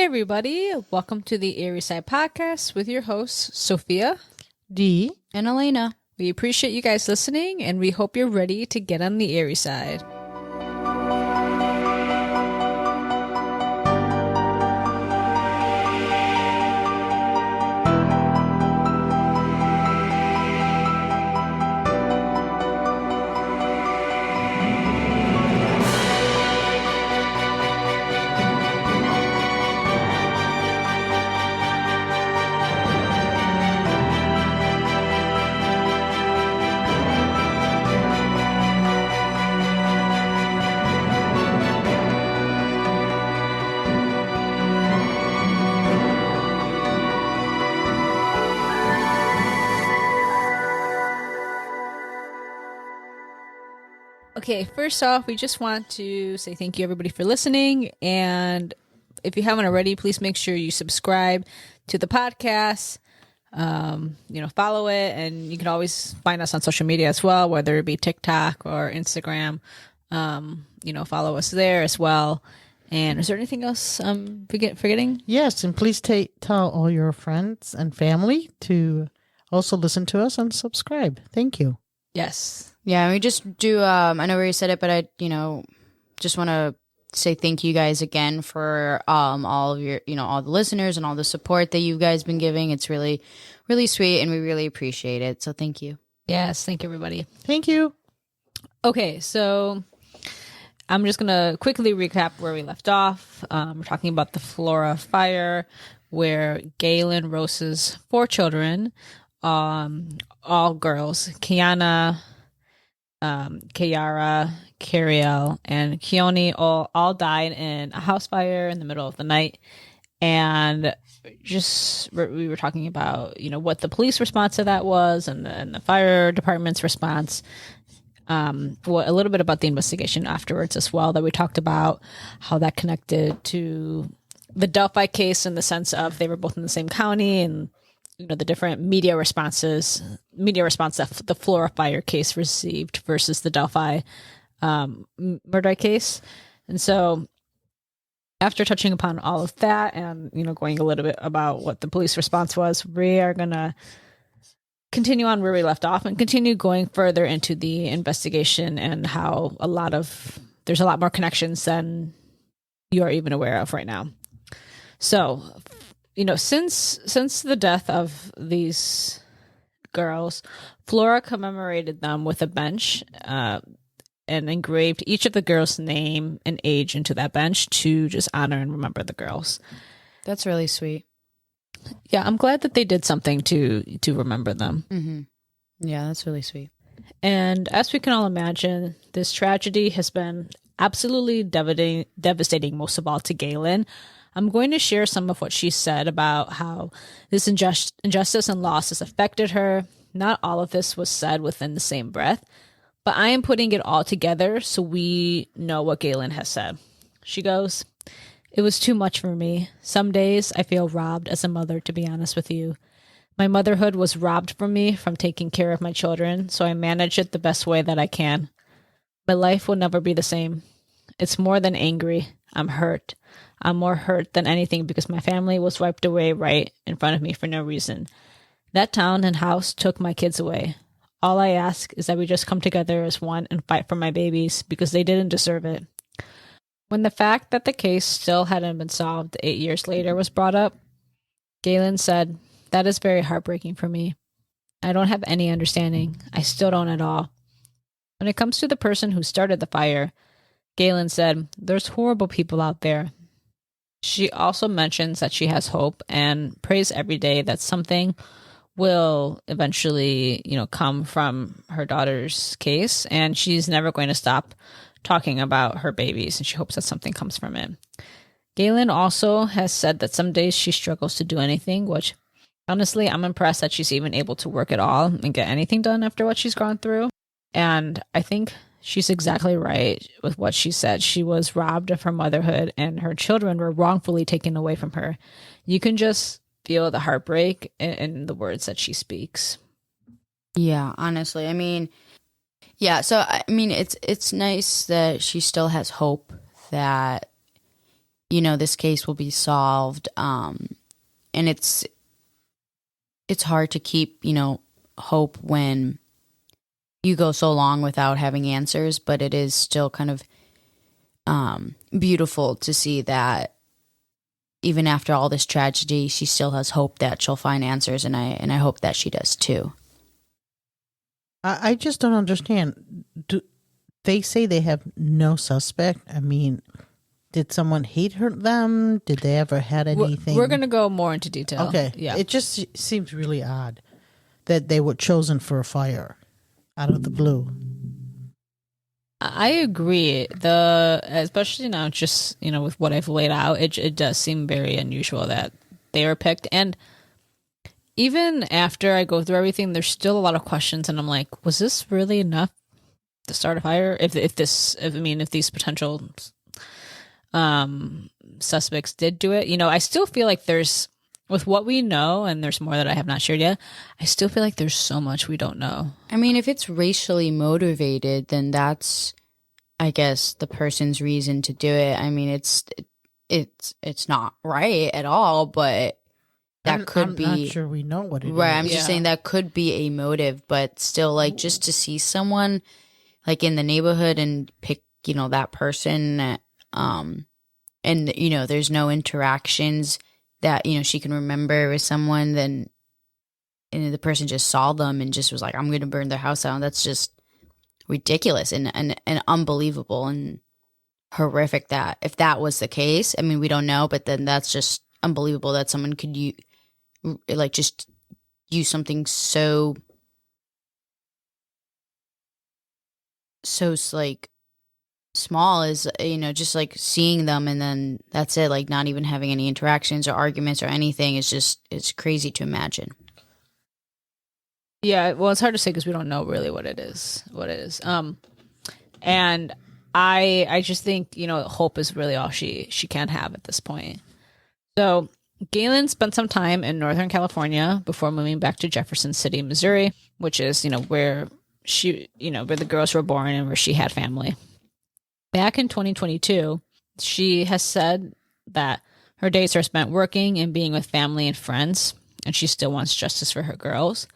Hey everybody, welcome to the Eerie Side Podcast with your hosts, Sophia, Dee, and Elena. We appreciate you guys listening and we hope you're ready to get on the Eerie side. Okay, first off, we just want to say thank you everybody for listening. And if you haven't already, please make sure you subscribe to the podcast. Follow it. And you can always find us on social media as well, whether it be TikTok or Instagram. Follow us there as well. And is there anything else I'm forgetting? Yes, and please tell all your friends and family to also listen to us and subscribe. Thank you. Yes. Yeah, we just do, I know we already said it, but I, just want to say thank you guys again for all of your, all the listeners and all the support that you guys been giving. It's really, really sweet and we really appreciate it. So thank you. Yes, thank you everybody. Thank you. Okay, so I'm just going to quickly recap where we left off. We're talking about the Flora Fire, where Gaylin roasts 4 children, all girls, Keyana, Keyara, Kerriele, and Kionnie all died in a house fire in the middle of the night. And we were talking about, what the police response to that was and the fire department's response. A little bit about the investigation afterwards as well, that we talked about how that connected to the Delphi case in the sense of they were both in the same county, and the different media response that the Flora Fire case received versus the Delphi murder case. And so after touching upon all of that and, going a little bit about what the police response was, we are going to continue on where we left off and continue going further into the investigation and how there's a lot more connections than you are even aware of right now. So, since the death of these girls, Flora commemorated them with a bench and engraved each of the girls' name and age into that bench to just honor and remember the girls. That's really sweet. Yeah, I'm glad that they did something to remember them. Mm-hmm. Yeah, that's really sweet. And as we can all imagine, this tragedy has been absolutely devastating, most of all to Gaylin. I'm going to share some of what she said about how this injustice and loss has affected her. Not all of this was said within the same breath, but I am putting it all together so we know what Gaylin has said. She goes, "It was too much for me. Some days I feel robbed as a mother, to be honest with you. My motherhood was robbed from me from taking care of my children, so I manage it the best way that I can. My life will never be the same. It's more than angry. I'm hurt. I'm more hurt than anything because my family was wiped away right in front of me for no reason. That town and house took my kids away. All I ask is that we just come together as one and fight for my babies because they didn't deserve it." When the fact that the case still hadn't been solved 8 years later was brought up, Gaylin said, "That is very heartbreaking for me. I don't have any understanding. I still don't at all. When it comes to the person who started the fire," Gaylin said, "there's horrible people out there." She also mentions that she has hope and prays every day that something will eventually, come from her daughter's case, and she's never going to stop talking about her babies, and she hopes that something comes from it. Gaylin also has said that some days she struggles to do anything, which honestly, I'm impressed that she's even able to work at all and get anything done after what she's gone through. And I think she's exactly right with what she said. She was robbed of her motherhood and her children were wrongfully taken away from her. You can just feel the heartbreak in the words that she speaks. Yeah, honestly. it's nice that she still has hope that, this case will be solved. And it's hard to keep, hope when you go so long without having answers, but it is still kind of beautiful to see that even after all this tragedy, she still has hope that she'll find answers, and I hope that she does too. I just don't understand. They say they have no suspect. I mean, did someone hate them? Did they ever had anything? We're going to go more into detail. Okay. Yeah. It just seems really odd that they were chosen for a fire out of the blue. I agree. Especially now, just, with what I've laid out, it does seem very unusual that they were picked. And even after I go through everything, there's still a lot of questions. And I'm like, was this really enough to start a fire? If these potential suspects did do it, I still feel like there's, with what we know, and there's more that I have not shared yet, I still feel like there's so much we don't know. I mean, if it's racially motivated, then that's, I guess, the person's reason to do it. I mean, it's not right at all, but I'm not sure we know what it is. Right, I'm just saying that could be a motive, but still, like, just to see someone, like, in the neighborhood and pick, that person, and, there's no interactions that, you can remember with someone, then and the person just saw them and just was like, I'm going to burn their house down. That's just ridiculous and unbelievable and horrific that if that was the case, I mean, we don't know, but then that's just unbelievable that someone could just use something so like small as, just like seeing them and then that's it, like not even having any interactions or arguments or anything. It's crazy to imagine. Yeah, well, it's hard to say because we don't know really what it is. And I just think, hope is really all she can have at this point. So Gaylin spent some time in Northern California before moving back to Jefferson City, Missouri, which is, where where the girls were born and where she had family. Back in 2022, she has said that her days are spent working and being with family and friends, and she still wants justice for her girls.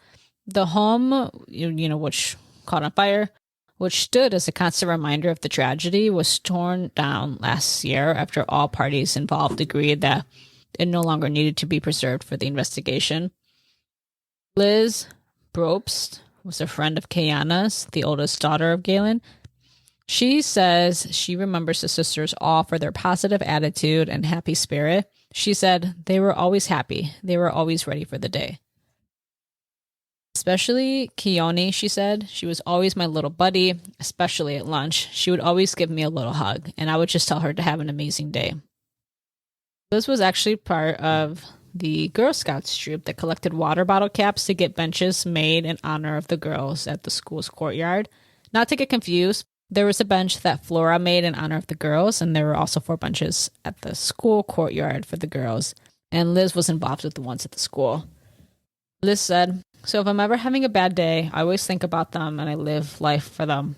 The home, which caught on fire, which stood as a constant reminder of the tragedy, was torn down last year after all parties involved agreed that it no longer needed to be preserved for the investigation. Liz Brobst was a friend of Keyana's, the oldest daughter of Gaylin. She says she remembers the sisters all for their positive attitude and happy spirit. She said they were always happy. They were always ready for the day. Especially Kionnie, she said. She was always my little buddy, especially at lunch. She would always give me a little hug, and I would just tell her to have an amazing day. Liz was actually part of the Girl Scouts troop that collected water bottle caps to get benches made in honor of the girls at the school's courtyard. Not to get confused, there was a bench that Flora made in honor of the girls, and there were also 4 benches at the school courtyard for the girls, and Liz was involved with the ones at the school. Liz said, so if I'm ever having a bad day, I always think about them and I live life for them.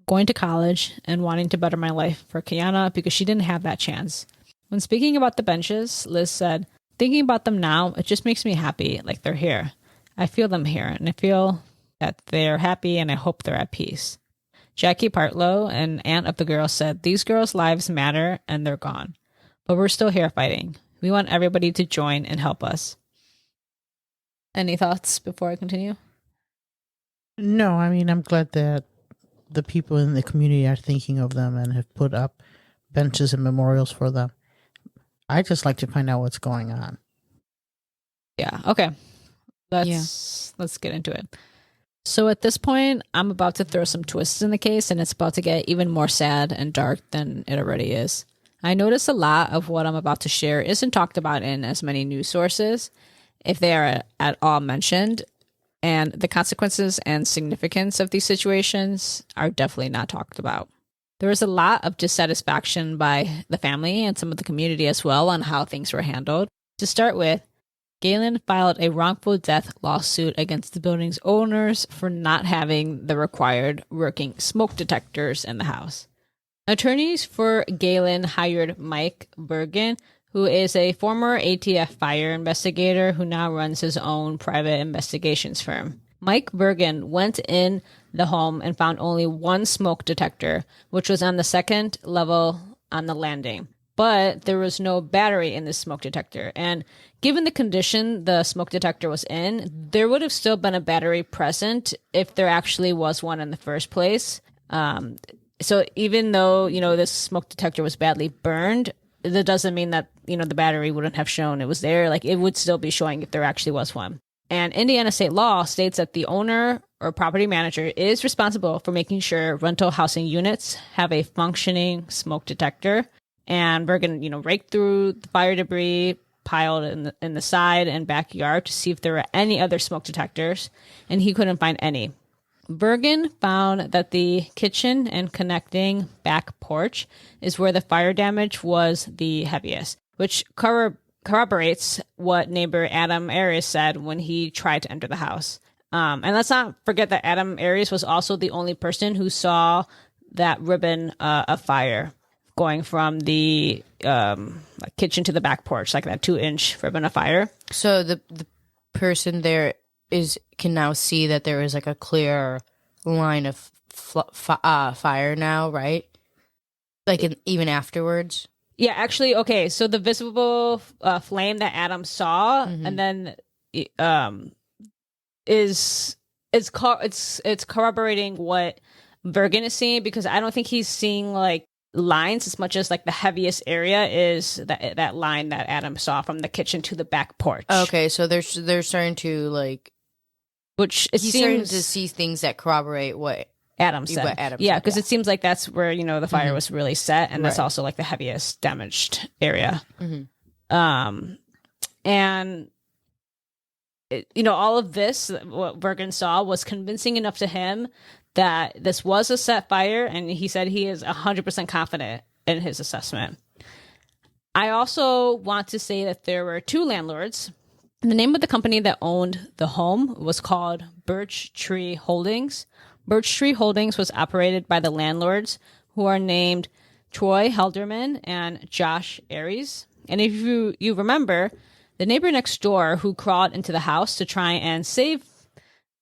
Going to college and wanting to better my life for Keyana because she didn't have that chance. When speaking about the benches, Liz said, thinking about them now, it just makes me happy, like they're here. I feel them here, and I feel that they're happy, and I hope they're at peace. Jackie Partlow, an aunt of the girls, said, these girls' lives matter, and they're gone. But we're still here fighting. We want everybody to join and help us. Any thoughts before I continue? No, I mean, I'm glad that the people in the community are thinking of them and have put up benches and memorials for them. I just like to find out what's going on. Yeah, okay. Let's get into it. So at this point, I'm about to throw some twists in the case, and it's about to get even more sad and dark than it already is. I notice a lot of what I'm about to share isn't talked about in as many news sources, if they are at all mentioned, and the consequences and significance of these situations are definitely not talked about. There was a lot of dissatisfaction by the family and some of the community as well on how things were handled. To start with, Gaylin filed a wrongful death lawsuit against the building's owners for not having the required working smoke detectors in the house. Attorneys for Gaylin hired Mike Bergen, who is a former ATF fire investigator who now runs his own private investigations firm. Mike Bergen went in the home and found only one smoke detector, which was on the second level on the landing. But there was no battery in this smoke detector. And given the condition the smoke detector was in, there would have still been a battery present if there actually was one in the first place. So even though, this smoke detector was badly burned, that doesn't mean that, the battery wouldn't have shown it was there. Like, it would still be showing if there actually was one. And Indiana state law states that the owner or property manager is responsible for making sure rental housing units have a functioning smoke detector. And Bergen, raked through the fire debris piled in the side and backyard to see if there were any other smoke detectors, and he couldn't find any. Bergen found that the kitchen and connecting back porch is where the fire damage was the heaviest, which corroborates what neighbor Adam Arias said when he tried to enter the house. And let's not forget that Adam Arias was also the only person who saw that ribbon of fire going from the kitchen to the back porch, like that 2-inch ribbon of fire. So the person there can now see that there is like a clear line of fire now, right? Like even afterwards. Yeah, actually, okay. So the visible flame that Adam saw, and then it's corroborating what Bergen is seeing, because I don't think he's seeing like lines as much as like the heaviest area is that line that Adam saw from the kitchen to the back porch. Okay, so they're starting to like. Which he's starting to see things that corroborate what Adam said. Because it seems like that's where, the fire was really set, and that's also like the heaviest damaged area. And, all of this, what Bergen saw, was convincing enough to him that this was a set fire, and he said he is 100% confident in his assessment. I also want to say that there were two landlords. The name of the company that owned the home was called Birch Tree Holdings. Birch Tree Holdings was operated by the landlords, who are named Troy Helderman and Josh Aries. And if you remember, the neighbor next door who crawled into the house to try and save,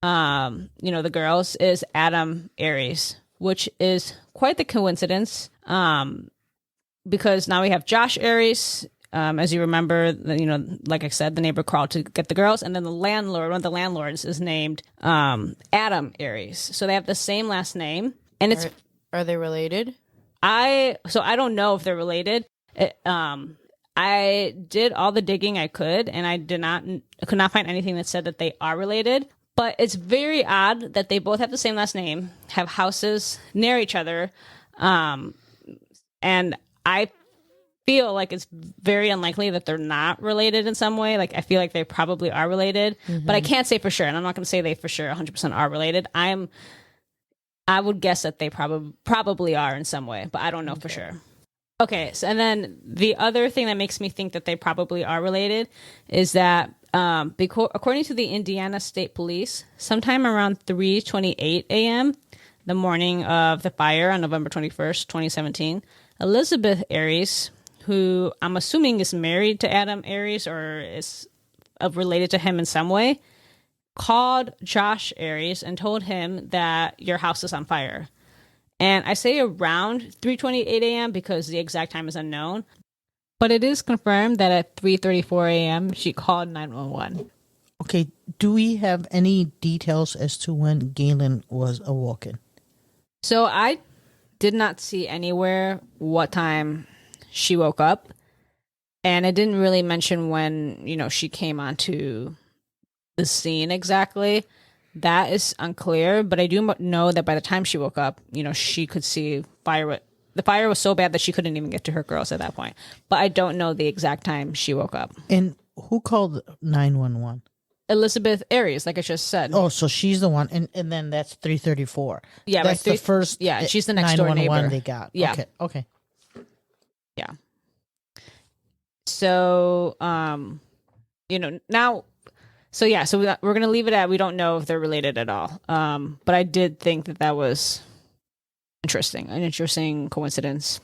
the girls is Adam Aries, which is quite the coincidence, because now we have Josh Aries. As you remember, like I said, the neighbor crawled to get the girls, and then one of the landlords is named Adam Aries. So they have the same last name, and are they related? I don't know if they're related. I did all the digging I could, and I could not find anything that said that they are related. But it's very odd that they both have the same last name, have houses near each other, and I feel like it's very unlikely that they're not related in some way. Like, I feel like they probably are related, but I can't say for sure, and I'm not going to say they for sure 100% are related. I would guess that they probably are in some way, but I don't know for sure. Okay, so and then the other thing that makes me think that they probably are related is that according to the Indiana State Police, sometime around 3:28 a.m., the morning of the fire on November 21st, 2017, Elizabeth Aries, who I'm assuming is married to Adam Aries or is related to him in some way, called Josh Aries and told him that your house is on fire. And I say around 3:28 a.m. because the exact time is unknown, but it is confirmed that at 3:34 a.m. she called 911. Okay, do we have any details as to when Gaylin was awoken? So I did not see anywhere what time she woke up, and it didn't really mention when, she came onto the scene exactly. That is unclear, but I do know that by the time she woke up, she could see fire. The fire was so bad that she couldn't even get to her girls at that point. But I don't know the exact time she woke up. And who called 911? Elizabeth Aries, like I just said. Oh, so she's the one, and then that's 3:34. Yeah, that's the first. Yeah, she's the next door neighbor they got. Yeah. Okay. Yeah. So, now. So yeah, so we're gonna leave it at we don't know if they're related at all. But I did think that was Interesting. An interesting coincidence.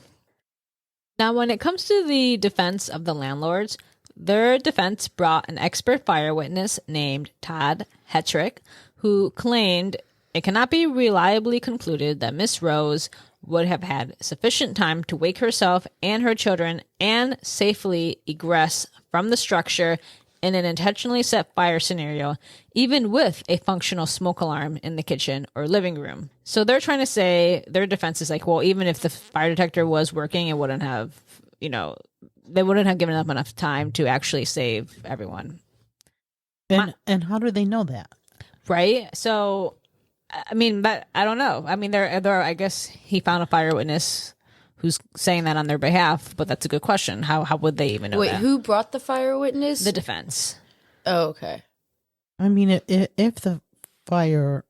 Now, when it comes to the defense of the landlords, their defense brought an expert fire witness named Todd Hetrick, who claimed it cannot be reliably concluded that Miss Rose would have had sufficient time to wake herself and her children and safely egress from the structure in an intentionally set fire scenario, even with a functional smoke alarm in the kitchen or living room. So they're trying to say, their defense is like, well, even if the fire detector was working, it wouldn't have, they wouldn't have given them enough time to actually save everyone. And how do they know that? Right? So, I mean, but I don't know. I mean, I guess he found a fire witness who's saying that on their behalf, but that's a good question. How would they even know Wait, that? who brought the fire witness? The defense. Oh, okay. I mean, if the fire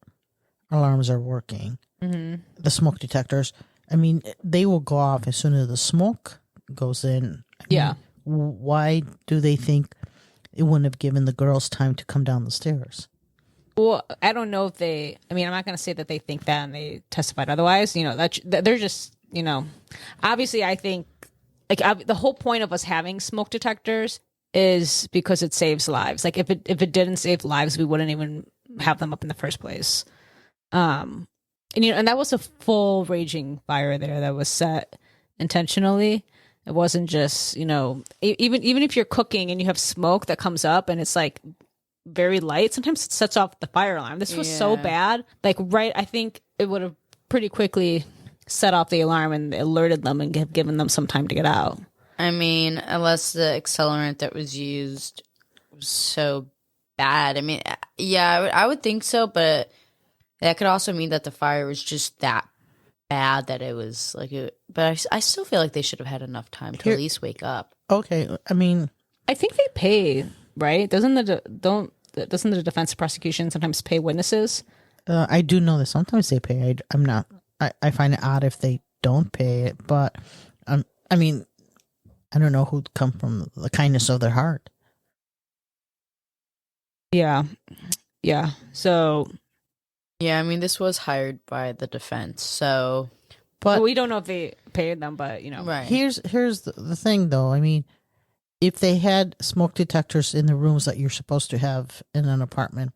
alarms are working, the smoke detectors, I mean, they will go off as soon as the smoke goes in. Yeah. Why do they think it wouldn't have given the girls time to come down the stairs? Well, I don't know if I'm not going to say that they think that and they testified otherwise. That they're just, obviously I think the whole point of us having smoke detectors is because it saves lives. Like if it didn't save lives, we wouldn't even have them up in the first place. And that was a full raging fire there that was set intentionally. It wasn't just, even if you're cooking and you have smoke that comes up and it's like very light, sometimes it sets off the fire alarm. This was so bad. Like, I think it would have pretty quickly set off the alarm and alerted them and given them some time to get out. I mean, unless the accelerant that was used was so bad. I mean, yeah, I would think so, but that could also mean that the fire was just that bad that it was like it. But I still feel like they should have had enough time to at least wake up. Okay, I mean, I think they pay, right? Doesn't the defense prosecution sometimes pay witnesses? I do know that sometimes they pay. I find it odd if they don't pay it, but I mean, I don't know who'd come from the kindness of their heart. Yeah. So, yeah, I mean, this was hired by the defense, so. But we don't know if they paid them, but Right. Here's the thing, though. I mean, if they had smoke detectors in the rooms that you're supposed to have in an apartment,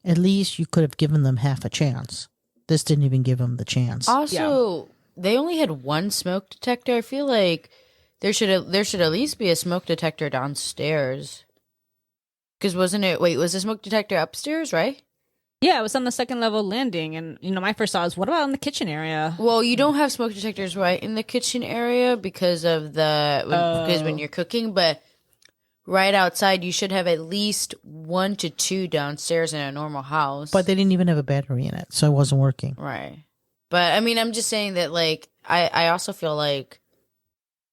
at least you could have given them half a chance. This didn't even give them the chance. Also, they only had one smoke detector. I feel like there should at least be a smoke detector downstairs. Because was the smoke detector upstairs, right? Yeah, it was on the second level landing, and my first thought was, what about in the kitchen area? Well, you don't have smoke detectors right in the kitchen area because when you're cooking, but right outside you should have at least 1 to 2 downstairs in a normal house. But they didn't even have a battery in it, so it wasn't working. Right. But I mean, I'm just saying that like I also feel like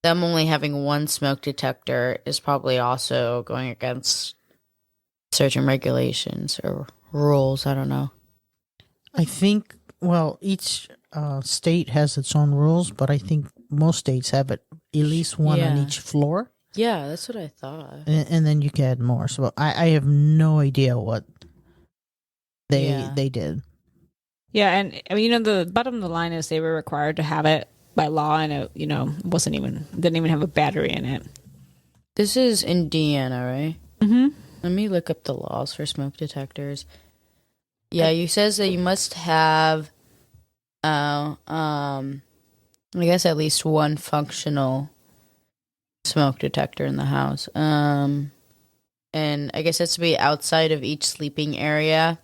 them only having one smoke detector is probably also going against certain regulations or rules. I don't know. I think, well, each state has its own rules, but I think most states have at least one on each floor. Yeah, that's what I thought. And then you can add more. So I have no idea what they did. Yeah, and I mean, the bottom of the line is they were required to have it by law, and it, didn't even have a battery in it. This is Indiana, right? Mm-hmm. Let me look up the laws for smoke detectors. Yeah, you says that you must have, I guess at least one functional smoke detector in the house. And I guess it has to be outside of each sleeping area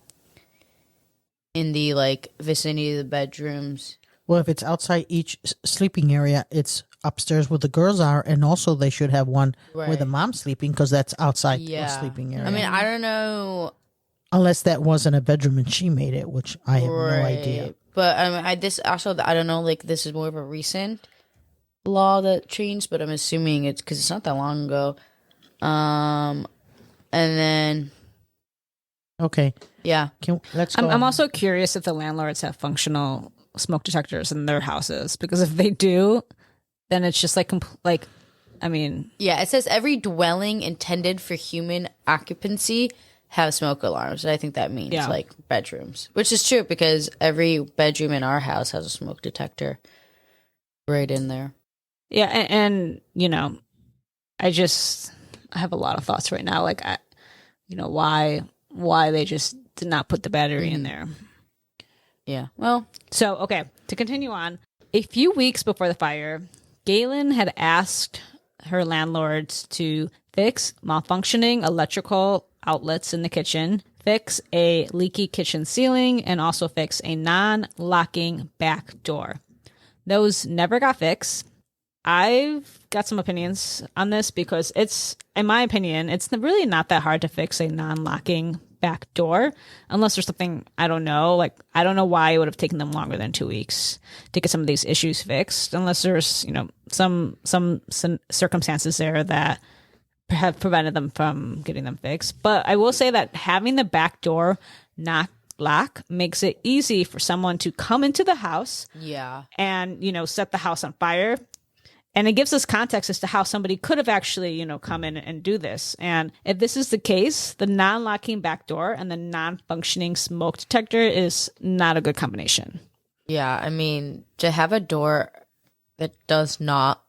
in the vicinity of the bedrooms. Well, if it's outside each sleeping area, it's upstairs where the girls are, and also they should have one where the mom's sleeping because that's outside the sleeping area. I mean, I don't know. Unless that wasn't a bedroom and she made it, which I have no idea. But I don't know. This is more of a recent law that changed, but I'm assuming it's because it's not that long ago. And then okay, yeah, let's go. I'm also curious if the landlords have functional smoke detectors in their houses, because if they do, then it's just I mean, yeah. It says every dwelling intended for human occupancy have smoke alarms. I think that means Yeah. like bedrooms, which is true because every bedroom in our house has a smoke detector right in there. Yeah, and you know, I have a lot of thoughts right now. Like, why they just did not put the battery in there. Yeah. Well, So, okay, to continue on, a few weeks before the fire, Gaylin had asked her landlords to fix malfunctioning electrical outlets in the kitchen, fix a leaky kitchen ceiling, and also fix a non-locking back door. Those never got fixed. I've got some opinions on this because in my opinion, it's really not that hard to fix a non-locking back door unless there's something I don't know. Like, I don't know why it would have taken them longer than 2 weeks to get some of these issues fixed, unless there's, some circumstances there that have prevented them from getting them fixed. But I will say that having the back door not lock makes it easy for someone to come into the house and, set the house on fire. And it gives us context as to how somebody could have actually, come in and do this. And if this is the case, the non-locking back door and the non-functioning smoke detector is not a good combination. Yeah, I mean, to have a door that does not,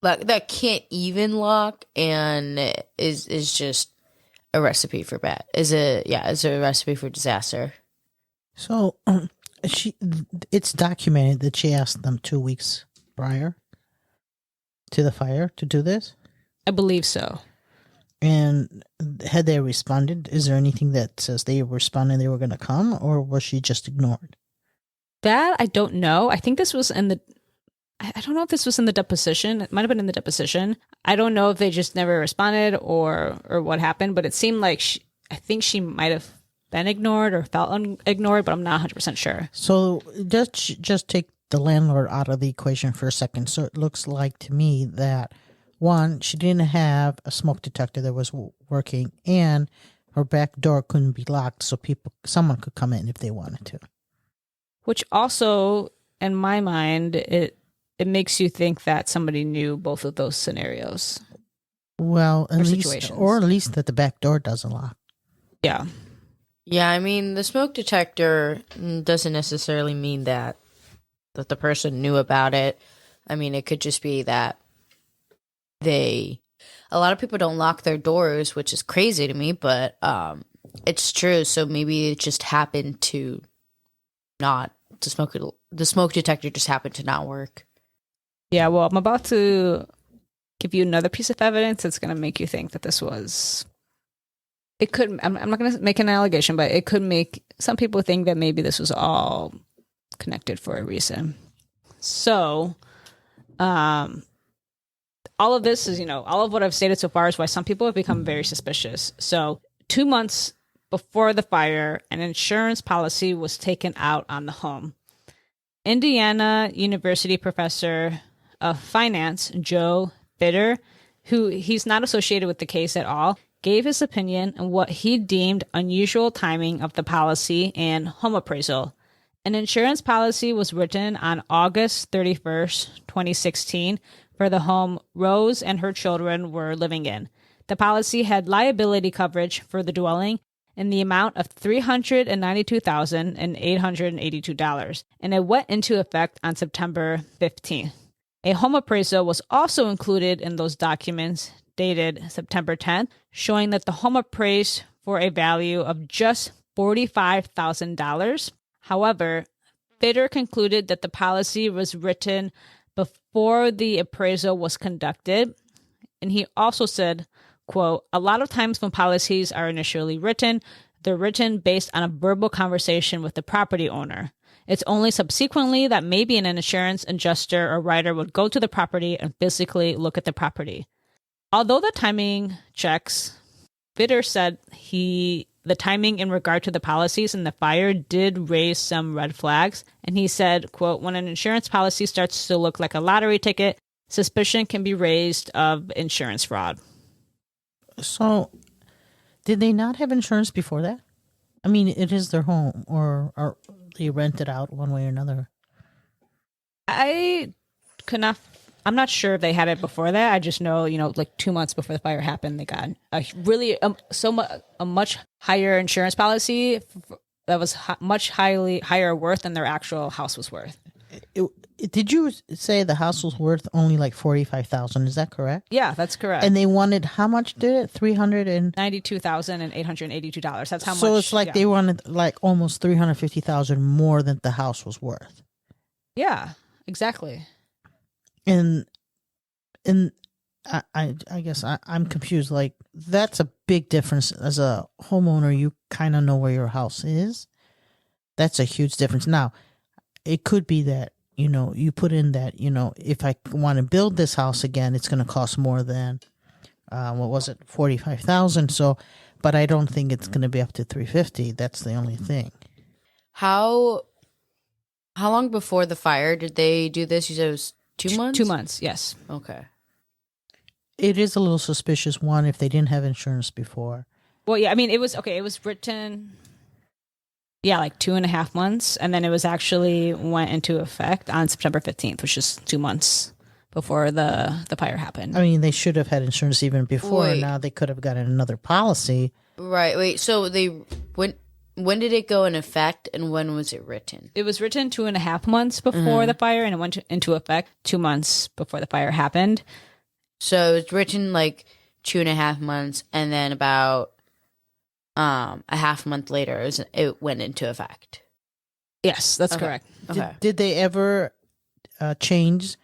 that can't even lock and is just a recipe for bad. Is a recipe for disaster. So it's documented that she asked them 2 weeks prior to the fire to do this? I believe so. And had they responded? Is there anything that says they responded they were going to come, or was she just ignored? That I don't know. I think this was I don't know if this was in the deposition. It might have been in the deposition. I don't know if they just never responded or what happened, but it seemed like I think she might have been ignored or felt ignored, but I'm not 100% sure. So just take the landlord out of the equation for a second. So it looks like to me that, one, she didn't have a smoke detector that was working, and her back door couldn't be locked, so someone could come in if they wanted to. Which also, in my mind, it makes you think that somebody knew both of those scenarios. Well, at situations. least that the back door doesn't lock. Yeah. Yeah, I mean, the smoke detector doesn't necessarily mean that the person knew about it. I mean, it could just be that a lot of people don't lock their doors, which is crazy to me, but it's true. So maybe it just happened to the smoke detector just happened to not work. Yeah, well, I'm about to give you another piece of evidence that's going to make you think that this was... I'm not going to make an allegation, but it could make some people think that maybe this was all connected for a reason. So, all of this is, all of what I've stated so far is why some people have become very suspicious. So 2 months before the fire, an insurance policy was taken out on the home. Indiana University professor of finance, Joe Fitter, who he's not associated with the case at all, gave his opinion on what he deemed unusual timing of the policy and home appraisal. An insurance policy was written on August 31st, 2016, for the home Rose and her children were living in. The policy had liability coverage for the dwelling in the amount of $392,882, and it went into effect on September 15th. A home appraisal was also included in those documents dated September 10th, showing that the home appraised for a value of just $45,000. However, Fitter concluded that the policy was written before the appraisal was conducted. And he also said, quote, "A lot of times when policies are initially written, they're written based on a verbal conversation with the property owner. It's only subsequently that maybe an insurance adjuster or writer would go to the property and physically look at the property." Although the timing checks, Fitter said the timing in regard to the policies and the fire did raise some red flags. And he said, quote, "When an insurance policy starts to look like a lottery ticket, suspicion can be raised of insurance fraud." So, did they not have insurance before that? I mean, it is their home, or they rent it out one way or another. I could not I'm not sure if they had it before that. I just know, like 2 months before the fire happened, they got a really a much higher insurance policy that was much higher worth than their actual house was worth. Did you say the house was worth only like $45,000? Is that correct? Yeah, that's correct. And they wanted how much? Did it $92,882. That's how much. So it's like they wanted like almost $350,000 more than the house was worth. Yeah, exactly. And I guess I'm confused. Like, that's a big difference. As a homeowner, you kind of know where your house is. That's a huge difference. Now, it could be that, you put in that, if I want to build this house again, it's going to cost more than, what was it, $45,000. So, but I don't think it's going to be up to $350,000. That's the only thing. How long before the fire did they do this? You said it was 2 months? 2 months, yes. Okay. It is a little suspicious, one, if they didn't have insurance before. Well, yeah, I mean, it was written, like 2.5 months, and then it was actually went into effect on September 15th, which is 2 months before the fire happened. I mean, they should have had insurance even before. Wait. Now they could have gotten another policy. Right. Wait, so when did it go in effect, and when was it written? It was written 2.5 months before the fire, and it went into effect 2 months before the fire happened. So it was written like 2.5 months, and then about a half month later, it went into effect. Yes, that's Okay. correct. Okay. Did they ever change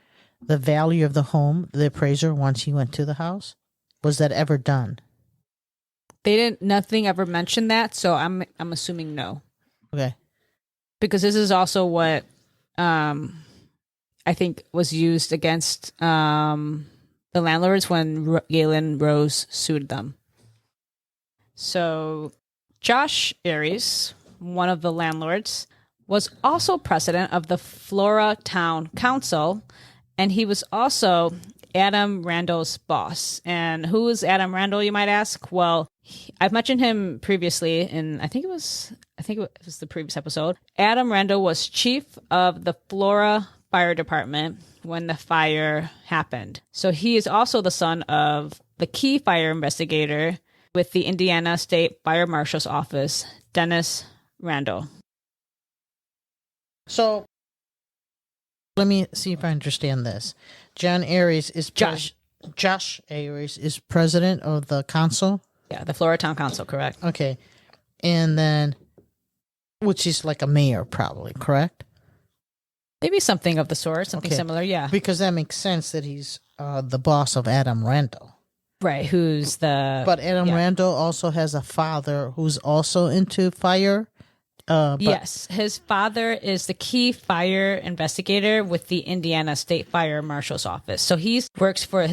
the value of the home, the appraiser, once he went to the house? Was that ever done? Nothing ever mentioned that, so I'm assuming no. Okay. Because this is also what I think was used against the landlords when Gaylin Rose sued them. So Josh Aries, one of the landlords, was also president of the Flora Town Council, and he was also Adam Randall's boss. And who is Adam Randall, you might ask? Well, I've mentioned him previously in I think it was the previous episode. Adam Randall was chief of the Flora Fire Department when the fire happened. So he is also the son of the key fire investigator with the Indiana State Fire Marshal's Office, Dennis Randall. So let me see if I understand this. Josh Aries is president of the council? Yeah, the Flora Town Council, correct. Okay. And then, which is like a mayor, probably, correct? Maybe something of the sort, something similar, yeah. Because that makes sense that he's the boss of Adam Randall. Right, who's the... But Adam Randall also has a father who's also into fire. Yes, his father is the key fire investigator with the Indiana State Fire Marshal's Office. So his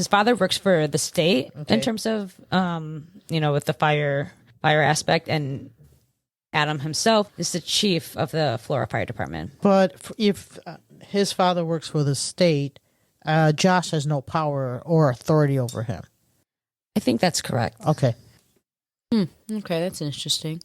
father works for the state in terms of, with the fire aspect, and Adam himself is the chief of the Flora Fire Department. But if his father works for the state, Josh has no power or authority over him. I think that's correct. Okay. Okay, that's interesting.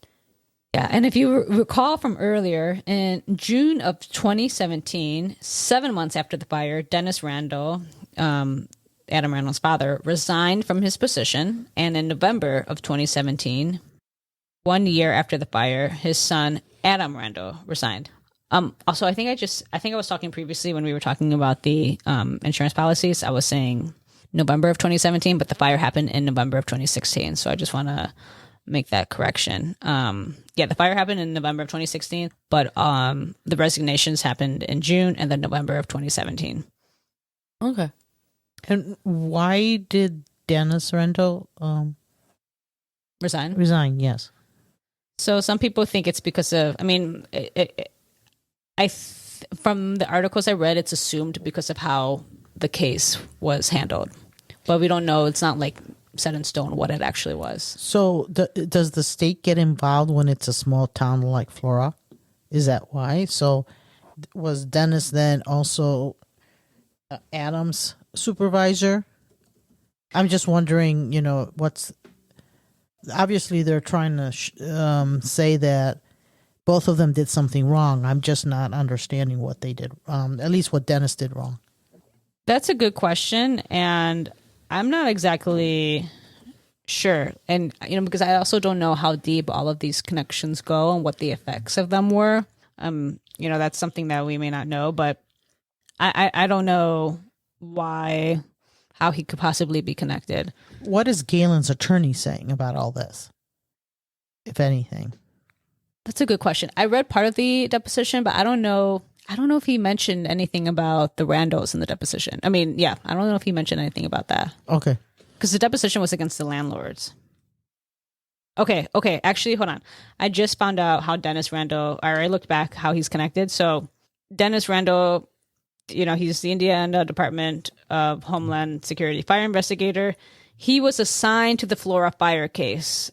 Yeah, and if you recall from earlier, in June of 2017, 7 months after the fire, Dennis Randall, Adam Randall's father, resigned from his position. And in November of 2017, 1 year after the fire, his son, Adam Randall, resigned. Also, I think I was talking previously when we were talking about the insurance policies. I was saying November of 2017, but the fire happened in November of 2016. So I just want to make that correction. The fire happened in November of 2016, but the resignations happened in June and then November of 2017. Okay. And why did Dennis Randall Resign? resign? Yes. So some people think it's because of, from the articles I read, it's assumed because of how the case was handled. But we don't know. It's not like set in stone what it actually was. So does the state get involved when it's a small town like Flora? Is that why? So was Dennis then also Adam's supervisor? I'm just wondering, what's... Obviously, they're trying to say that both of them did something wrong. I'm just not understanding what they did, at least what Dennis did wrong. That's a good question, and I'm not exactly sure. And because I also don't know how deep all of these connections go and what the effects of them were. That's something that we may not know, but I don't know how he could possibly be connected. What is Gaylin's attorney saying about all this, if anything? That's a good question. I read part of the deposition, but I don't know if he mentioned anything about the Randos in the deposition. I mean, yeah, I don't know if he mentioned anything about that. Okay. Because the deposition was against the landlords. Okay. Actually, hold on. I just found out how Dennis Rando, or I looked back how he's connected. So Dennis Rando, he's the Indiana Department of Homeland Security fire investigator. He was assigned to the Flora Fire case.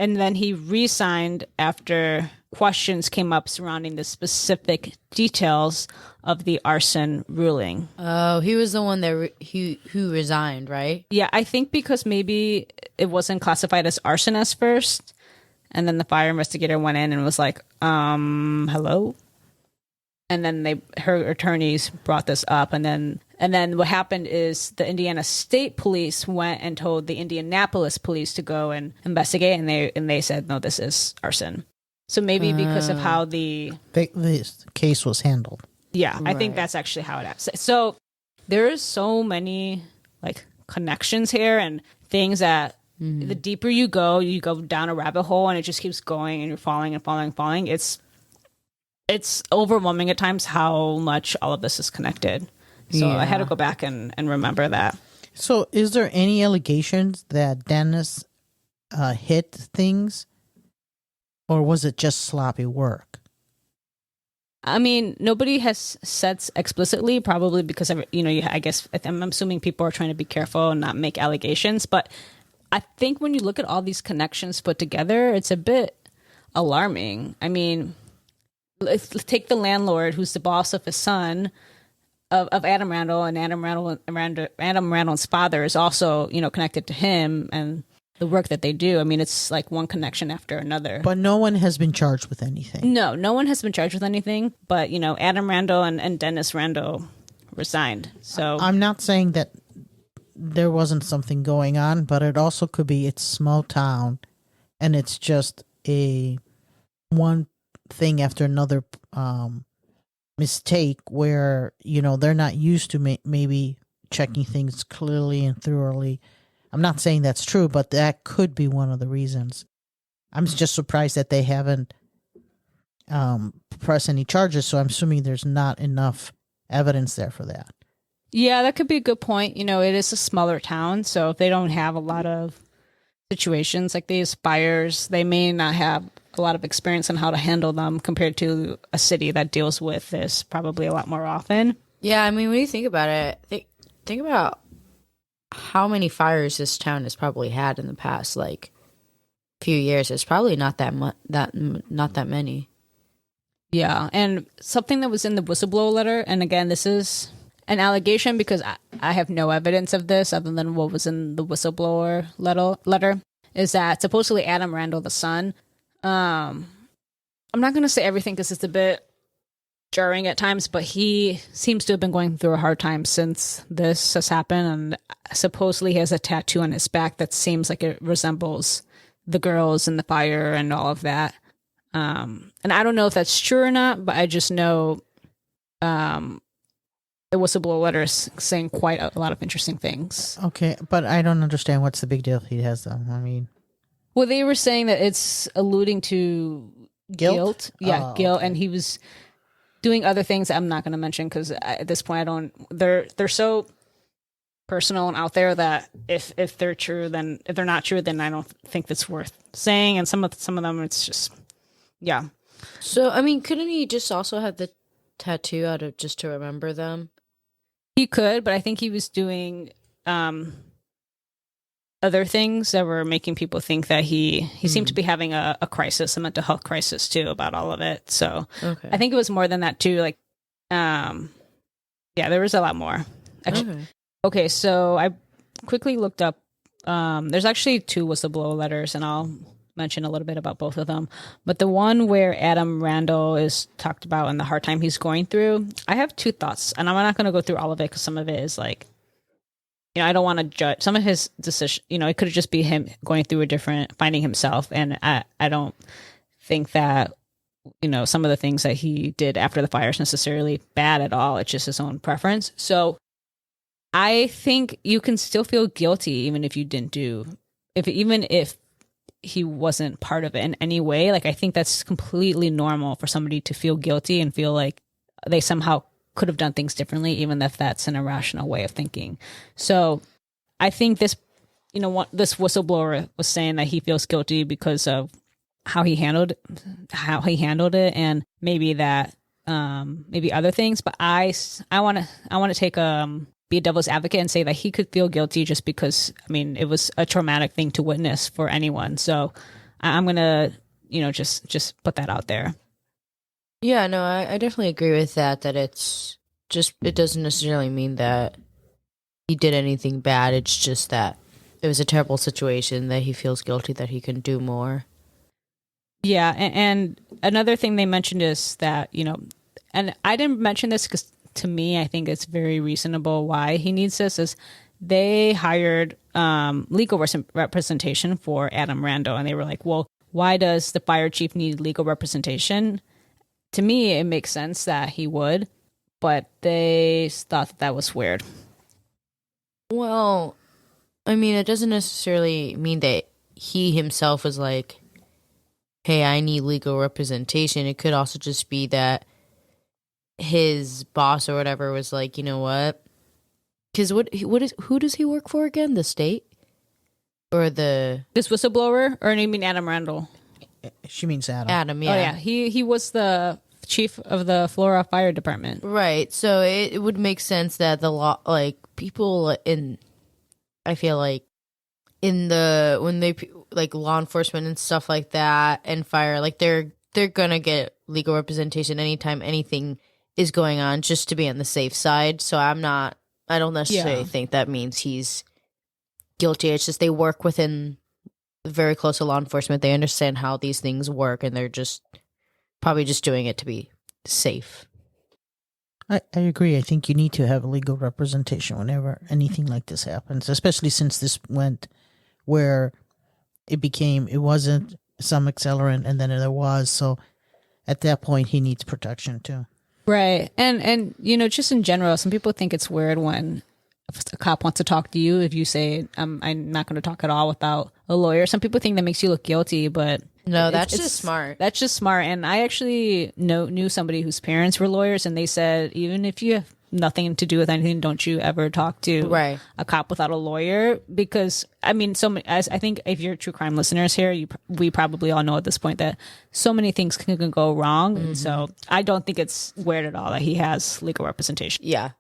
And then he resigned after questions came up surrounding the specific details of the arson ruling. Oh, he was the one that who resigned, right? Yeah, I think because maybe it wasn't classified as arson as first, and then the fire investigator went in and was like, hello? And then her attorneys brought this up, and then what happened is the Indiana State Police went and told the Indianapolis police to go and investigate, and they said, no, this is arson. So maybe because of how the case was handled. Yeah, I think that's actually how it is. So there's so many connections here and things that the deeper you go down a rabbit hole, and it just keeps going, and you're falling and falling and falling. It's overwhelming at times how much all of this is connected. So I had to go back and remember that. So is there any allegations that Dennis hit things, or was it just sloppy work? I mean, nobody has said explicitly, probably because I guess I'm assuming people are trying to be careful and not make allegations. But I think when you look at all these connections put together, it's a bit alarming. I mean, let's take the landlord who's the boss of his son, of Adam Randall, and Adam Randall's father is also connected to him and the work that they do. I mean, it's like one connection after another. But no one has been charged with anything. No one has been charged with anything. But Adam Randall and Dennis Randall resigned. So I'm not saying that there wasn't something going on, but it also could be it's small town, and it's just a one thing after another mistake where they're not used to maybe checking things clearly and thoroughly. I'm not saying that's true, but that could be one of the reasons. I'm just surprised that they haven't pressed any charges, so I'm assuming there's not enough evidence there for that. Yeah, that could be a good point. It is a smaller town, so if they don't have a lot of situations like these fires, they may not have a lot of experience on how to handle them compared to a city that deals with this probably a lot more often. Yeah, I mean, when you think about it, think about how many fires this town has probably had in the past few years. It's probably not that many. Yeah, and something that was in the whistleblower letter, and again, this is an allegation because I have no evidence of this other than what was in the whistleblower letter, is that supposedly Adam Randall, the son, I'm not going to say everything because it's a bit jarring at times, but he seems to have been going through a hard time since this has happened, and supposedly he has a tattoo on his back that seems like it resembles the girls in the fire and all of that. And I don't know if that's true or not, but I just know the whistleblower letter is saying quite a lot of interesting things. Okay, but I don't understand what's the big deal if he has them. I mean, well, they were saying that it's alluding to guilt. Yeah, guilt, okay. And he was doing other things that I'm not going to mention because at this point they're so personal and out there that if they're true, then if they're not true, then I don't think that's worth saying. And some of them, it's just, yeah. So, I mean, couldn't he just also have the tattoo out of just to remember them? He could, but I think he was doing other things that were making people think that he seemed to be having a crisis, a mental health crisis too, about all of it. So okay. I think it was more than that too. Yeah, there was a lot more. Actually, okay, so I quickly looked up. There's actually 2 whistleblower letters, and I'll mention a little bit about both of them. But the one where Adam Randall is talked about and the hard time he's going through, I have two thoughts, and I'm not going to go through all of it because some of it is like, I don't want to judge some of his decision. It could just be him going through finding himself, and I don't think that some of the things that he did after the fire is necessarily bad at all. It's just his own preference. So I think you can still feel guilty even if you didn't even if he wasn't part of it in any way. Like, I think that's completely normal for somebody to feel guilty and feel like they somehow could have done things differently, even if that's an irrational way of thinking. So I think this whistleblower was saying that he feels guilty because of how he handled it, and maybe that maybe other things. But I want to take be a devil's advocate and say that he could feel guilty just because it was a traumatic thing to witness for anyone. So I'm gonna just put that out there. Yeah, no, I definitely agree with that. That it doesn't necessarily mean that he did anything bad. It's just that it was a terrible situation that he feels guilty that he can do more. Yeah, and another thing they mentioned is that, and I didn't mention this because to me, I think it's very reasonable why he needs this, is they hired legal representation for Adam Randall, and they were like, well, why does the fire chief need legal representation? To me, it makes sense that he would, but they thought that was weird. Well, it doesn't necessarily mean that he himself was like, hey, I need legal representation. It could also just be that his boss or whatever was like, you know what? Because who does he work for again? The state? Or this whistleblower? Or you mean Adam Randall? She means Adam. Adam, yeah. Oh, yeah. He was the chief of the Flora Fire department. Right. So it would make sense that the law, like, people I feel like, when they, like, law enforcement and stuff like that and fire, like, they're gonna get legal representation anytime anything is going on, just to be on the safe side. So I don't necessarily think that means he's guilty. It's just they work within very close to law enforcement. They understand how these things work, and they're just probably just doing it to be safe. I agree. I think you need to have legal representation whenever anything like this happens, especially since this went where it wasn't some accelerant and then there was. So at that point, he needs protection too. Right. And just in general, some people think it's weird when a cop wants to talk to you if you say, I'm not going to talk at all without a lawyer. Some people think that makes you look guilty, but no, that's just smart. That's just smart. And I actually knew somebody whose parents were lawyers, and they said, even if you have nothing to do with anything, don't you ever talk to a cop without a lawyer? Because I think if you're true crime listeners here, we probably all know at this point that so many things can go wrong. Mm-hmm. And so I don't think it's weird at all that he has legal representation. Yeah.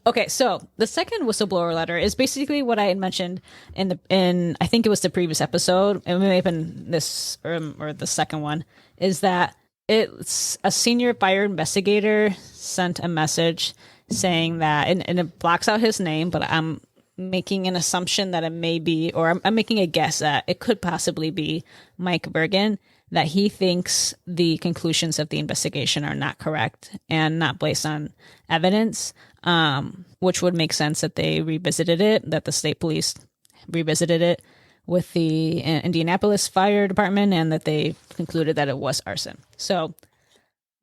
Okay, so the second whistleblower letter is basically what I had mentioned in I think it was the previous episode, and it may have been this or the second one, is that it's a senior fire investigator sent a message saying that, and it blocks out his name, but I'm making an assumption that it may be, or I'm making a guess that it could possibly be Mike Bergen, that he thinks the conclusions of the investigation are not correct and not based on evidence, which would make sense that they that the state police revisited it with the Indianapolis Fire Department, and that they concluded that it was arson. So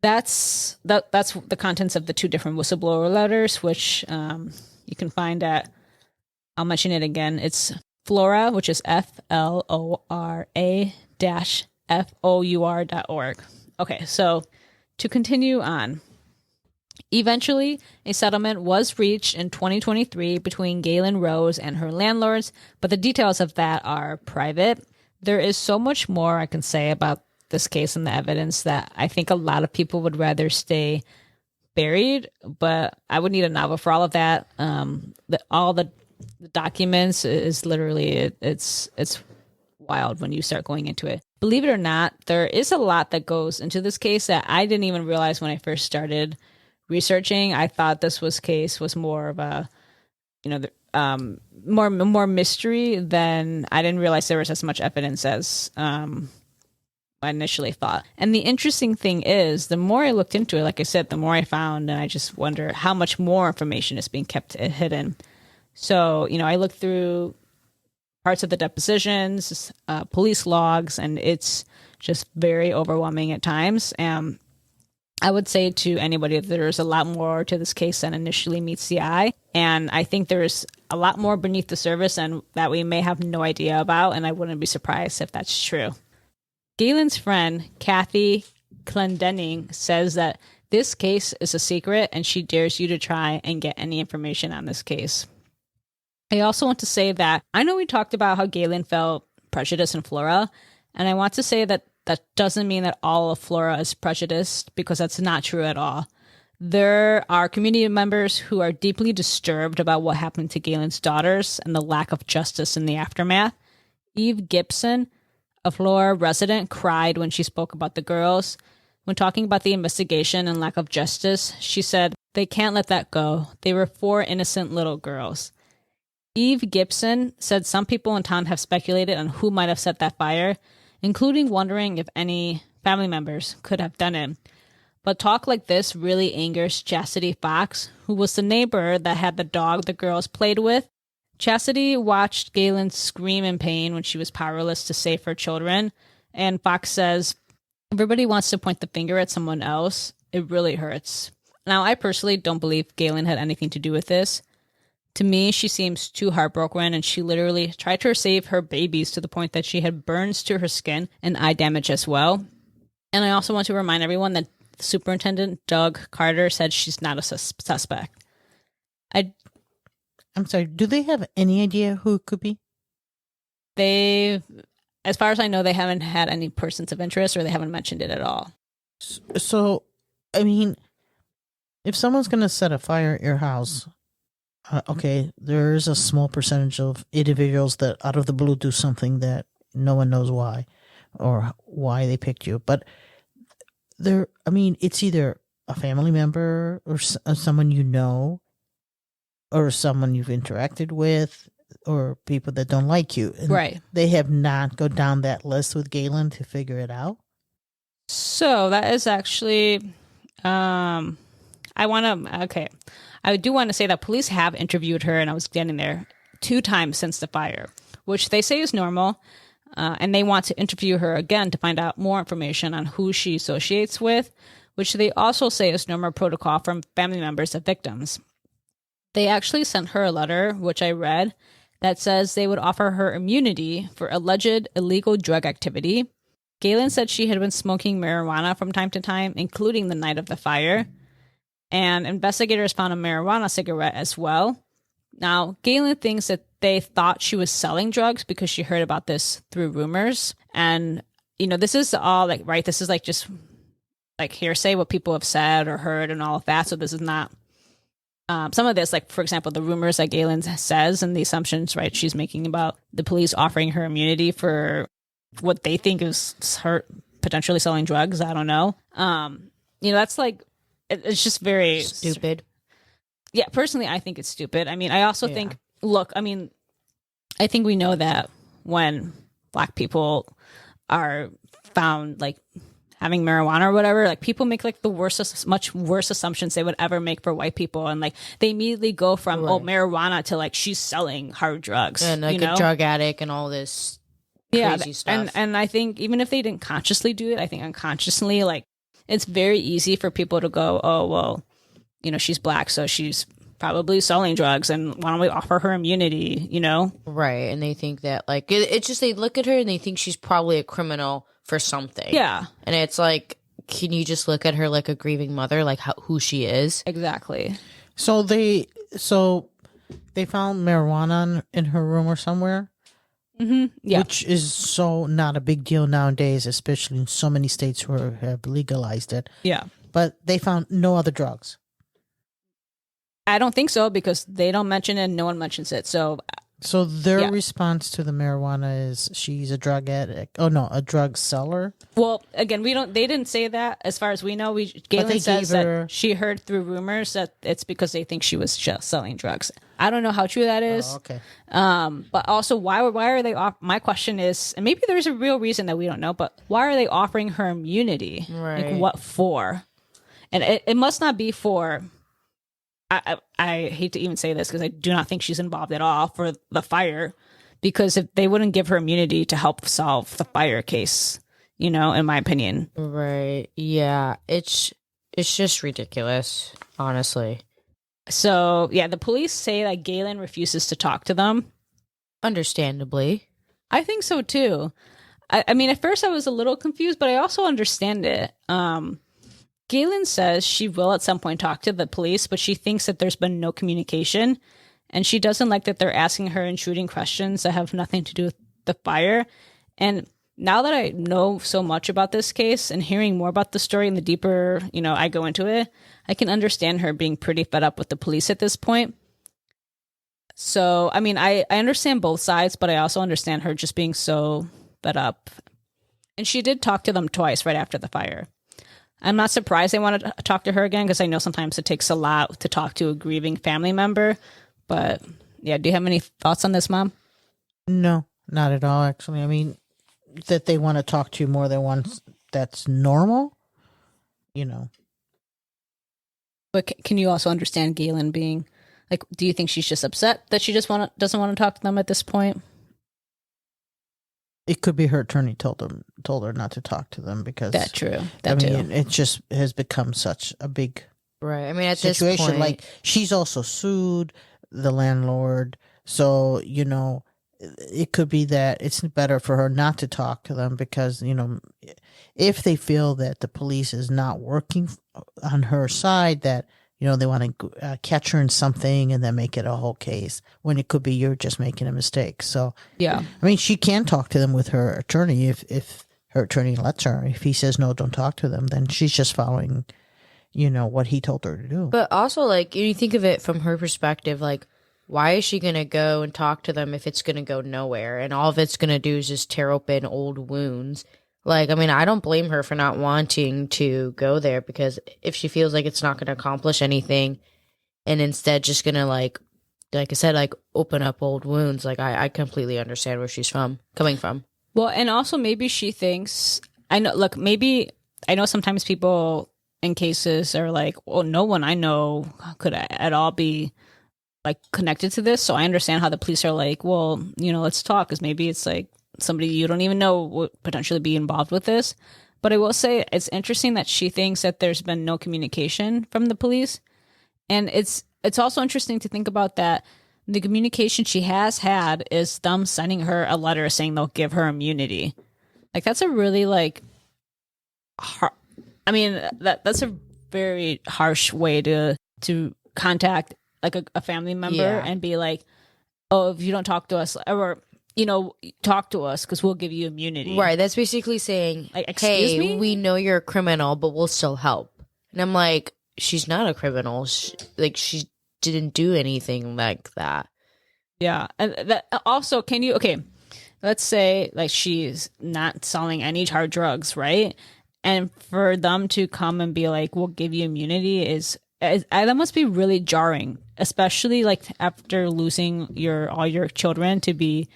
that's the contents of the two different whistleblower letters, which you can find at, I'll mention it again, it's Flora, which is FLORA-FOUR.org. Okay, so to continue on. Eventually, a settlement was reached in 2023 between Gaylin Rose and her landlords, but the details of that are private. There is so much more I can say about this case and the evidence that I think a lot of people would rather stay buried, but I would need a novel for all of that. All the documents is literally, it's wild when you start going into it. Believe it or not, there is a lot that goes into this case that I didn't even realize when I first started researching. I thought this case was more of a, more mystery, then I didn't realize there was as much evidence as I initially thought. And the interesting thing is, the more I looked into it, like I said, the more I found, and I just wonder how much more information is being kept hidden. So, I looked through parts of the depositions, police logs, and it's just very overwhelming at times. And I would say to anybody that there's a lot more to this case than initially meets the eye. And I think there's a lot more beneath the surface and that we may have no idea about. And I wouldn't be surprised if that's true. Gaylin's friend, Kathy Clendenning, says that this case is a secret and she dares you to try and get any information on this case. I also want to say that I know we talked about how Gaylin felt prejudiced in Flora, and I want to say that that doesn't mean that all of Flora is prejudiced, because that's not true at all. There are community members who are deeply disturbed about what happened to Gaylin's daughters and the lack of justice in the aftermath. Eve Gibson, a Flora resident, cried when she spoke about the girls. When talking about the investigation and lack of justice, she said, "They can't let that go. They were 4 innocent little girls." Eve Gibson said some people in town have speculated on who might have set that fire, including wondering if any family members could have done it. But talk like this really angers Chastity Fox, who was the neighbor that had the dog the girls played with. Chastity watched Gaylin scream in pain when she was powerless to save her children, and Fox says, "Everybody wants to point the finger at someone else. It really hurts." Now, I personally don't believe Gaylin had anything to do with this. To me, she seems too heartbroken, and she literally tried to save her babies to the point that she had burns to her skin and eye damage as well. And I also want to remind everyone that Superintendent Doug Carter said she's not a suspect. I'm sorry, do they have any idea who it could be? As far as I know, they haven't had any persons of interest, or they haven't mentioned it at all. So, I mean, if someone's going to set a fire at your house, okay, there's a small percentage of individuals that out of the blue do something that no one knows why or why they picked you. But it's either a family member or someone you know or someone you've interacted with or people that don't like you. And right. They have not go down that list with Gaylin to figure it out. So that is actually, I do want to say that police have interviewed her, and I was getting there 2 times since the fire, which they say is normal. And they want to interview her again to find out more information on who she associates with, which they also say is normal protocol from family members of victims. They actually sent her a letter, which I read, that says they would offer her immunity for alleged illegal drug activity. Gaylin said she had been smoking marijuana from time to time, including the night of the fire. And investigators found a marijuana cigarette as well. Now, Gaylin thinks that they thought she was selling drugs because she heard about this through rumors. And, this is all this is just hearsay, what people have said or heard and all of that. So this is not some of this, for example, the rumors that Gaylin says and the assumptions, right, she's making about the police offering her immunity for what they think is her potentially selling drugs. I don't know. That's it's just very stupid. Yeah, personally, I think it's stupid. I mean, I also think, I think we know that when Black people are found having marijuana or whatever, people make much worse assumptions they would ever make for white people, and they immediately go from marijuana to she's selling hard drugs and a drug addict and all this crazy stuff. And I think even if they didn't consciously do it, I think unconsciously it's very easy for people to go, oh well, she's Black, so she's probably selling drugs, and why don't we offer her immunity? Right? And they think that it's just they look at her and they think she's probably a criminal for something. Yeah. And it's can you just look at her like a grieving mother, who she is? Exactly. So they found marijuana in her room or somewhere. Mm-hmm. Yeah. Which is so not a big deal nowadays, especially in so many states who have legalized it. Yeah. But they found no other drugs. I don't think so, because they don't mention it and no one mentions it. So their response to the marijuana is she's a drug addict. Oh no, a drug seller. Well, again, they didn't say that. As far as we know, Gaylin says that she heard through rumors that it's because they think she was just selling drugs. I don't know how true that is. Oh, okay. But also, why are they off? My question is, and maybe there's a real reason that we don't know, but why are they offering her immunity? Right. Like, what for? And it must not be for. I hate to even say this because I do not think she's involved at all for the fire, because if they wouldn't give her immunity to help solve the fire case, in my opinion. Right. Yeah. It's just ridiculous, honestly. So yeah, the police say that Gaylin refuses to talk to them. Understandably. I think so too. I mean, at first I was a little confused, but I also understand it. Gaylin says she will at some point talk to the police, but she thinks that there's been no communication, and she doesn't like that they're asking her intruding questions that have nothing to do with the fire. And now that I know so much about this case and hearing more about the story and the deeper, I go into it, I can understand her being pretty fed up with the police at this point. So, I mean, I understand both sides, but I also understand her just being so fed up. And she did talk to them twice right after the fire. I'm not surprised they wanted to talk to her again, because I know sometimes it takes a lot to talk to a grieving family member. But yeah, do you have any thoughts on this, Mom? No, not at all, actually. I mean, that they want to talk to you more than once, that's normal, But can you also understand Gaylin being like, do you think she's just upset that she just doesn't want to talk to them at this point? It could be her attorney told her not to talk to them, because That's true. It just has become such a big Right. I mean, at situation. this point, Like, she's also sued the landlord, so it could be that it's better for her not to talk to them, because if they feel that the police is not working on her side, that they want to catch her in something and then make it a whole case, when it could be you're just making a mistake. So Yeah. I mean, she can talk to them with her attorney if her attorney lets her. If he says no, don't talk to them, then she's just following what he told her to do. but also, like, you think of it from her perspective, like, why is she going to go and talk to them if it's going to go nowhere? And all of it's going to do is just tear open old wounds. Like, I mean, I don't blame her for not wanting to go there, because if she feels like it's not going to accomplish anything and instead just going to, like I said, like, open up old wounds, like, I completely understand where she's coming from. Well, and also maybe she thinks, I know sometimes people in cases are like, well, no one I know could at all be like connected to this. So I understand how the police are like, well, let's talk, because maybe it's like somebody you don't even know would potentially be involved with this. But I will say it's interesting that she thinks that there's been no communication from the police. And it's also interesting to think about that the communication she has had is them sending her a letter saying they'll give her immunity. Like, that's a really that's a very harsh way to contact like a family member and be like, oh, if you don't talk to us, or talk to us because we'll give you immunity. Right. That's basically saying, like, excuse hey, me? we know you're a criminal, but we'll still help. And I'm like, she's not a criminal. She didn't do anything like that. Yeah. And that also, let's say like she's not selling any hard drugs, right? And for them to come and be like, we'll give you immunity that must be really jarring, especially like after losing all your children, to be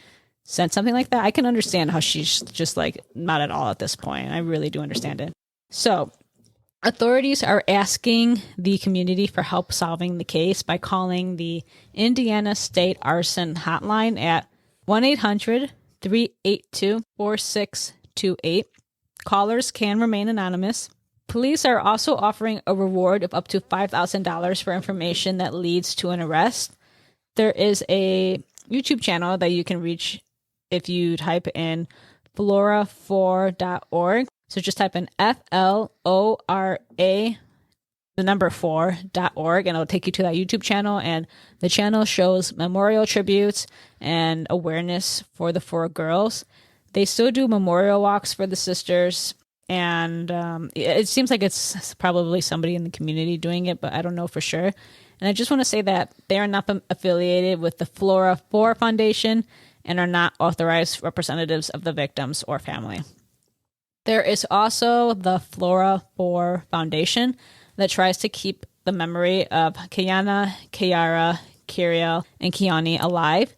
sent something like that. I can understand how she's just like not at all at this point. I really do understand it. So authorities are asking the community for help solving the case by calling the Indiana State Arson Hotline at 1-800-382-4628. Callers can remain anonymous. Police are also offering a reward of up to $5,000 for information that leads to an arrest. There is a YouTube channel that you can reach if you type in flora4.org. So just type in FLORA, the number 4.org, and it'll take you to that YouTube channel. And the channel shows memorial tributes and awareness for the 4 girls. They still do memorial walks for the sisters. And it seems like it's probably somebody in the community doing it, but I don't know for sure. And I just want to say that they are not affiliated with the Flora Fire Foundation and are not authorized representatives of the victims or family. There is also the Flora Fire Foundation that tries to keep the memory of Keyana, Keyara, Kerriele, and Kionnie alive.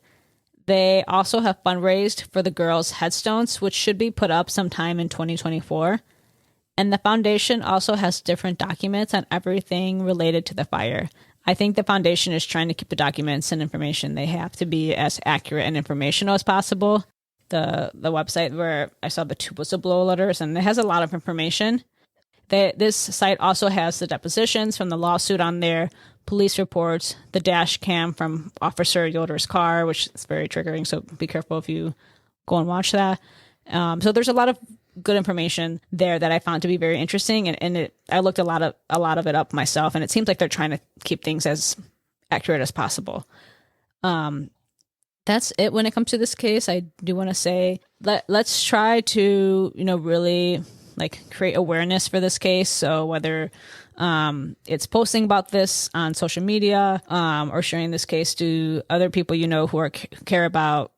They also have fundraised for the girls' headstones, which should be put up sometime in 2024. And the foundation also has different documents on everything related to the fire. I think the foundation is trying to keep the documents and information they have to be as accurate and informational as possible. The website where I saw the 2 whistleblower letters, and it has a lot of information. This site also has the depositions from the lawsuit on there, police reports, the dash cam from Officer Yoder's car, which is very triggering, so be careful if you go and watch that. So there's a lot of good information there that I found to be very interesting, and I looked a lot of it up myself, and it seems like they're trying to keep things as accurate as possible. That's it when it comes to this case. I do want to say let's try to really create awareness for this case. So whether it's posting about this on social media or sharing this case to other people who care about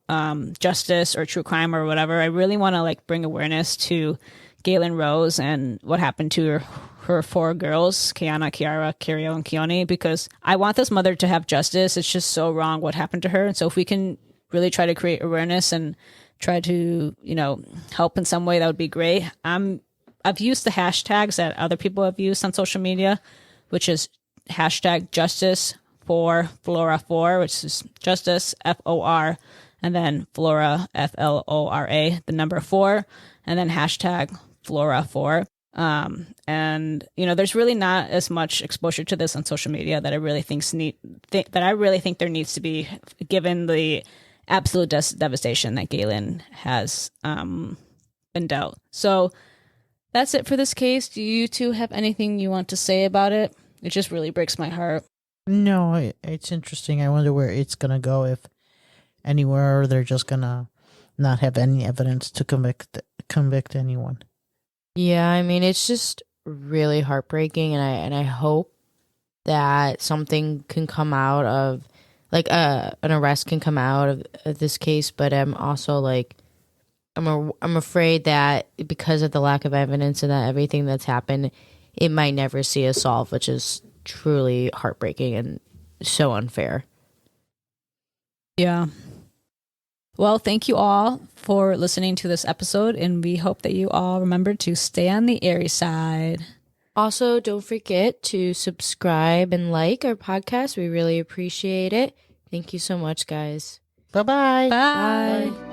justice or true crime or whatever, I really want to bring awareness to Gaylin Rose and what happened to her 4 girls, Keyana, Keyara, Kerriele, and Kionnie, because I want this mother to have justice. It's just so wrong what happened to her. And so if we can really try to create awareness and try to, help in some way, that would be great. I've used the hashtags that other people have used on social media, which is hashtag justice for Flora 4, which is justice, FOR, and then Flora, FLORA, the number 4, and then hashtag Flora 4. And there's really not as much exposure to this on social media that I really think there needs to be, given the absolute devastation that Gaylin has been dealt. So that's it for this case. Do you two have anything you want to say about it? It just really breaks my heart. No, it's interesting. I wonder where it's gonna go, if anywhere, or they're just gonna not have any evidence to convict anyone. Yeah, I mean, it's just really heartbreaking, and I hope that something can come out of, an arrest can come out of this case. But I'm also I'm afraid that because of the lack of evidence and that everything that's happened, it might never see a solve, which is truly heartbreaking and so unfair. Yeah. Well, thank you all for listening to this episode, and we hope that you all remember to stay on the airy side. Also, don't forget to subscribe and like our podcast. We really appreciate it. Thank you so much, guys. Bye-bye. Bye.